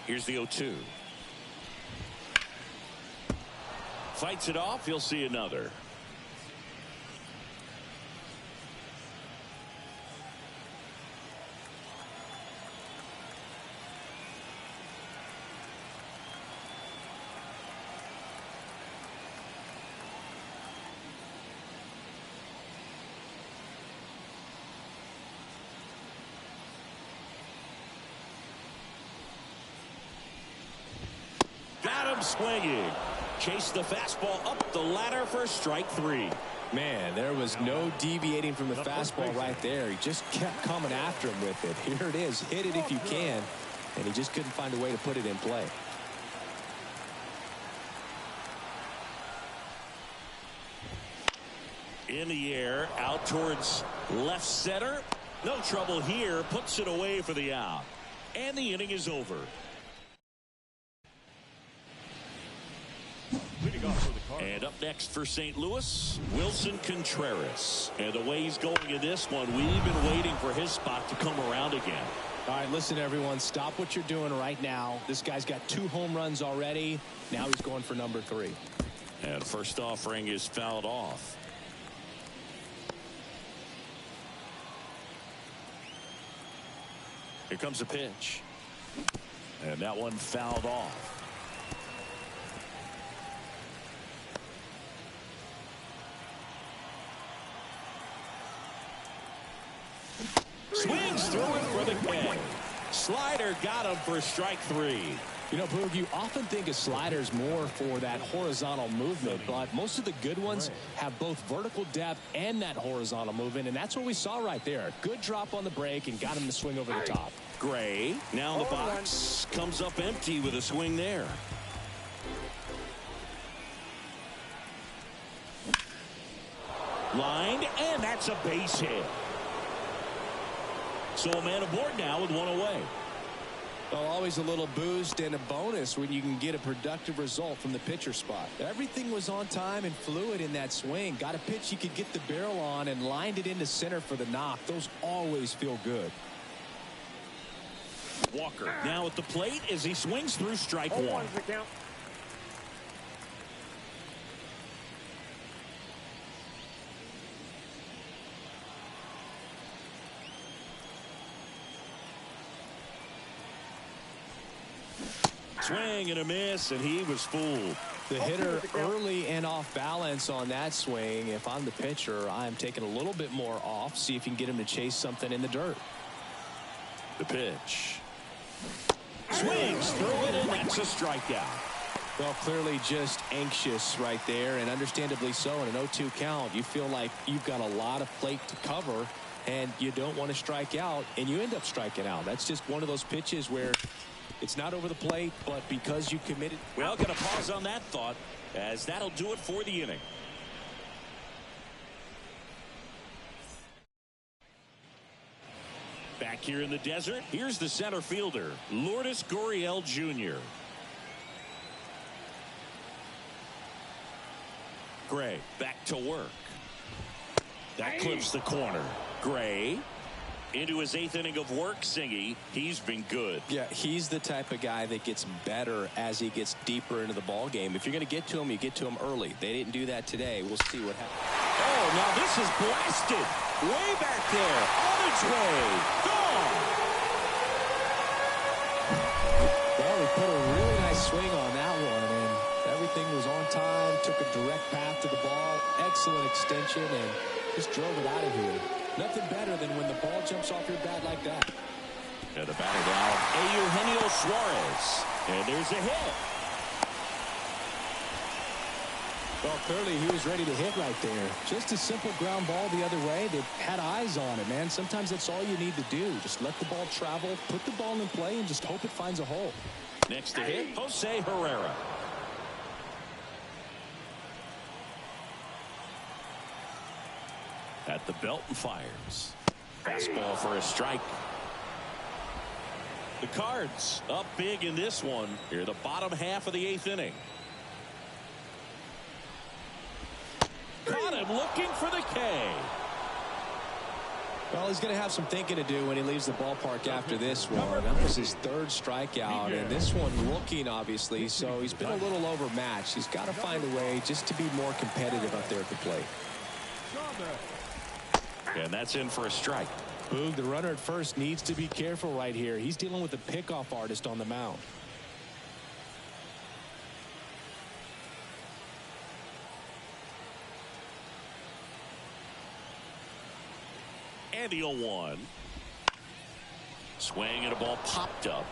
Here's the 0-2. Fights it off. He'll see another. Got him swinging. Chase the fastball up the ladder for strike three. Man, there was no deviating from the fastball right there. He just kept coming after him with it. Here it is. Hit it if you can. And he just couldn't find a way to put it in play. In the air, out towards left center. No trouble here. Puts it away for the out. And the inning is over. And up next for St. Louis, Wilson Contreras. And the way he's going in this one, we've been waiting for his spot to come around again. All right, listen, everyone. Stop what you're doing right now. This guy's got 2 home runs already. Now he's going for number 3. And first offering is fouled off. Here comes a pitch. And that one fouled off. Swings through it for the K. Slider got him for strike 3. You know, Boog, you often think a slider's more for that horizontal movement, but most of the good ones have both vertical depth and that horizontal movement, and that's what we saw right there. Good drop on the break and got him to swing over the top. Gray now in the box, comes up empty with a swing there. Lined, and that's a base hit. So a man aboard now with one away. Well, always a little boost and a bonus when you can get a productive result from the pitcher spot. Everything was on time and fluid in that swing. Got a pitch you could get the barrel on and lined it into center for the knock. Those always feel good. Walker now at the plate as he swings through strike 1. Swing and a miss, and he was fooled. The hitter early and off balance on that swing. If I'm the pitcher, I'm taking a little bit more off. See if you can get him to chase something in the dirt. The pitch. Swings through it, and that's a strikeout. Well, clearly just anxious right there, and understandably so. In an 0-2 count, you feel like you've got a lot of plate to cover, and you don't want to strike out, and you end up striking out. That's just one of those pitches where it's not over the plate, but because you committed. Well, going to pause on that thought, as that'll do it for the inning. Back here in the desert, here's the center fielder, Lourdes Gurriel Jr. Gray back to work. That clips the corner. Gray into his 8th inning of work. Singy, he's been good. Yeah, he's the type of guy that gets better as he gets deeper into the ball game. If you're going to get to him, you get to him early. They didn't do that today. We'll see what happens. Oh, now this is blasted way back there, on its way, gone. Well, he put a really nice swing on that one, and everything was on time. Took a direct path to the ball, excellent extension, and just drove it out of here. Nothing better than when the ball jumps off your bat like that. And the batter now, Eugenio Suarez. And there's a hit. Well, clearly he was ready to hit right there. Just a simple ground ball the other way. They had eyes on it, man. Sometimes that's all you need to do. Just let the ball travel, put the ball in play, and just hope it finds a hole. Next to hit, Jose Herrera. At the belt and fires. Fastball for a strike. The Cards up big in this one. Here, the bottom half of the 8th inning. Caught him looking for the K. Well, he's going to have some thinking to do when he leaves the ballpark after this one. That was his 3rd strikeout, and this one looking, obviously, so he's been a little overmatched. He's got to find a way just to be more competitive up there at the plate. And that's in for a strike. Boog, the runner at first needs to be careful right here. He's dealing with a pickoff artist on the mound. And the 0-1. Swing and a ball popped up.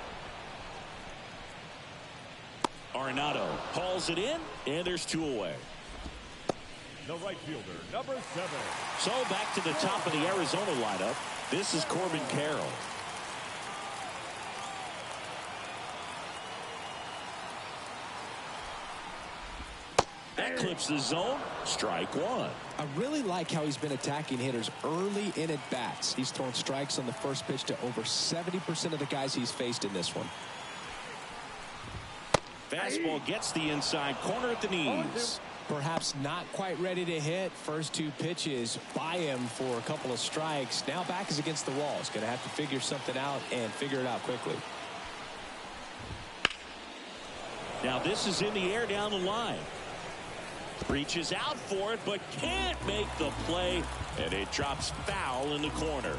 Arenado hauls it in, and there's 2 away. The right fielder, number 7. So back to the top of the Arizona lineup. This is Corbin Carroll. That clips the zone. Strike 1. I really like how he's been attacking hitters early in at bats. He's thrown strikes on the first pitch to over 70% of the guys he's faced in this one. Fastball gets the inside corner at the knees. Perhaps not quite ready to hit. First 2 pitches by him for a couple of strikes. Now back is against the wall. He's going to have to figure something out and figure it out quickly. Now this is in the air down the line. Reaches out for it, but can't make the play, and it drops foul in the corner.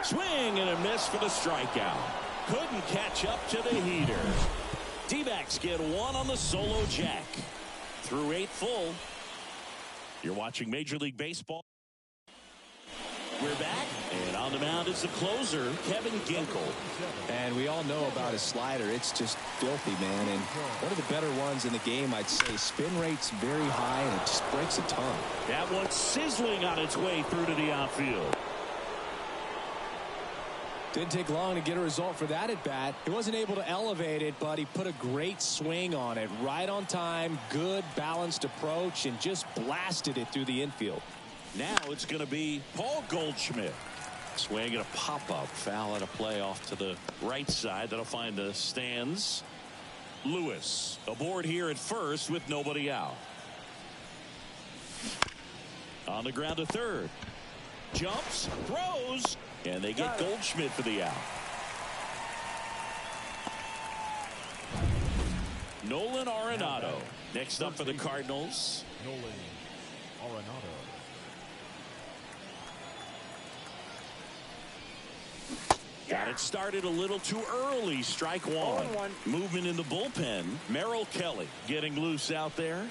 Swing and a miss for the strikeout. Couldn't catch up to the heater. D-backs get 1 on the solo jack. Through 8 full. You're watching Major League Baseball. We're back, and on the mound is the closer, Kevin Ginkel. And we all know about his slider. It's just filthy, man. And one of the better ones in the game, I'd say. Spin rate's very high, and it just breaks a ton. That one's sizzling on its way through to the outfield. Didn't take long to get a result for that at bat. He wasn't able to elevate it, but he put a great swing on it. Right on time, good balanced approach, and just blasted it through the infield. Now it's going to be Paul Goldschmidt. Swing and a pop-up. Foul at a play off to the right side. That'll find the stands. Lewis aboard here at first with nobody out. On the ground to third. Jumps, throws, and they get Goldschmidt for the out. Nolan Arenado next up for the Cardinals. Nolan Arenado. Got it started a little too early. Strike 1. Movement in the bullpen. Merrill Kelly getting loose out there.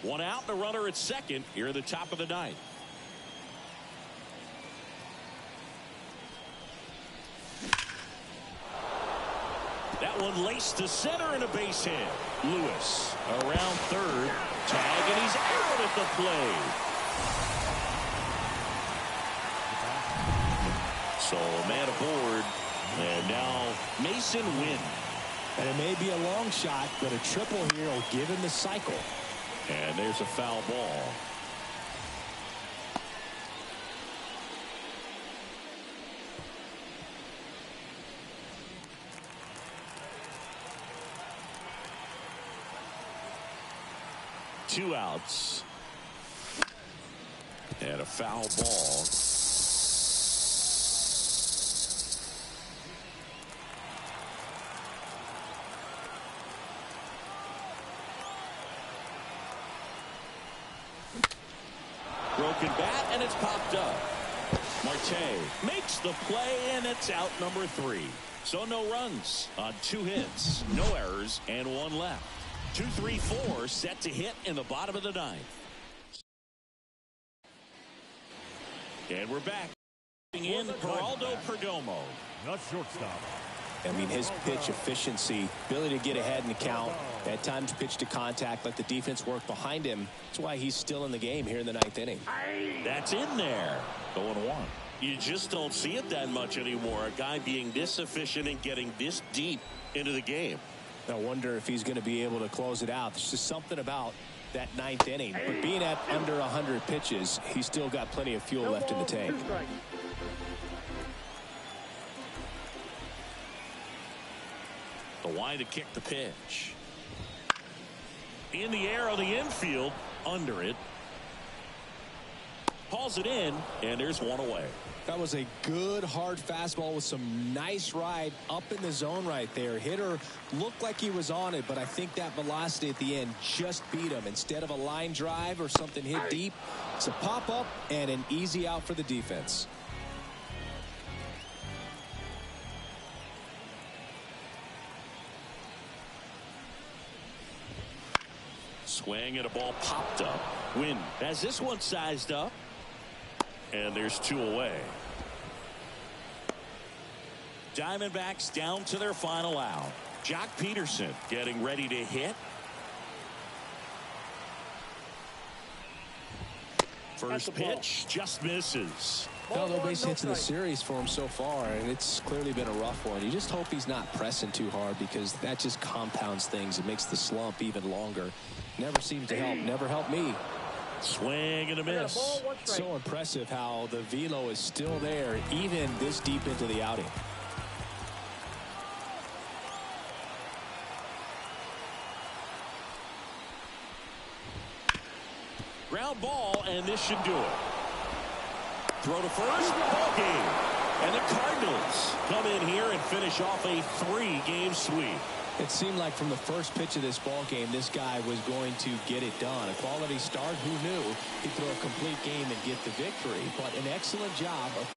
One out, the runner at second here at the top of the 9th. That one laced to center and a base hit. Lewis around third. Tag, and he's out at the plate. So a man aboard, and now Mason Wynn. And it may be a long shot, but a triple here will give him the cycle. And there's a foul ball. Two outs. And a foul ball. Broken bat, and it's popped up. Marte makes the play, and it's out number 3. So no runs on 2 hits, no errors, and 1 left. 2-3-4 set to hit in the bottom of the 9th. And we're back. In Geraldo Perdomo. The shortstop. I mean, his pitch efficiency, ability to get ahead in the count, at times pitch to contact, let the defense work behind him. That's why he's still in the game here in the 9th inning. That's in there. 0-1. You just don't see it that much anymore. A guy being this efficient and getting this deep into the game. I wonder if he's going to be able to close it out. There's just something about that 9th inning. But being at under 100 pitches, he's still got plenty of fuel left in the tank. The line to kick the pitch. In the air on the infield. Under it. Hauls it in, and there's one away. That was a good hard fastball with some nice ride up in the zone right there. Hitter looked like he was on it, but I think that velocity at the end just beat him. Instead of a line drive or something hit deep, it's a pop up and an easy out for the defense. Swing and a ball popped up. Win has this one sized up. And there's 2 away. Diamondbacks down to their final out. Jock Peterson getting ready to hit. First pitch just misses. No base hits in the series for him so far, and it's clearly been a rough one. You just hope he's not pressing too hard, because that just compounds things. It makes the slump even longer. Never seems to help. Never helped me. Swing and a miss. So impressive how the velo is still there even this deep into the outing. Ground ball, and this should do it. Throw to first. Ball game. And the Cardinals come in here and finish off a 3-game sweep. It seemed like from the first pitch of this ball game, this guy was going to get it done. A quality start. Who knew he'd throw a complete game and get the victory? But an excellent job of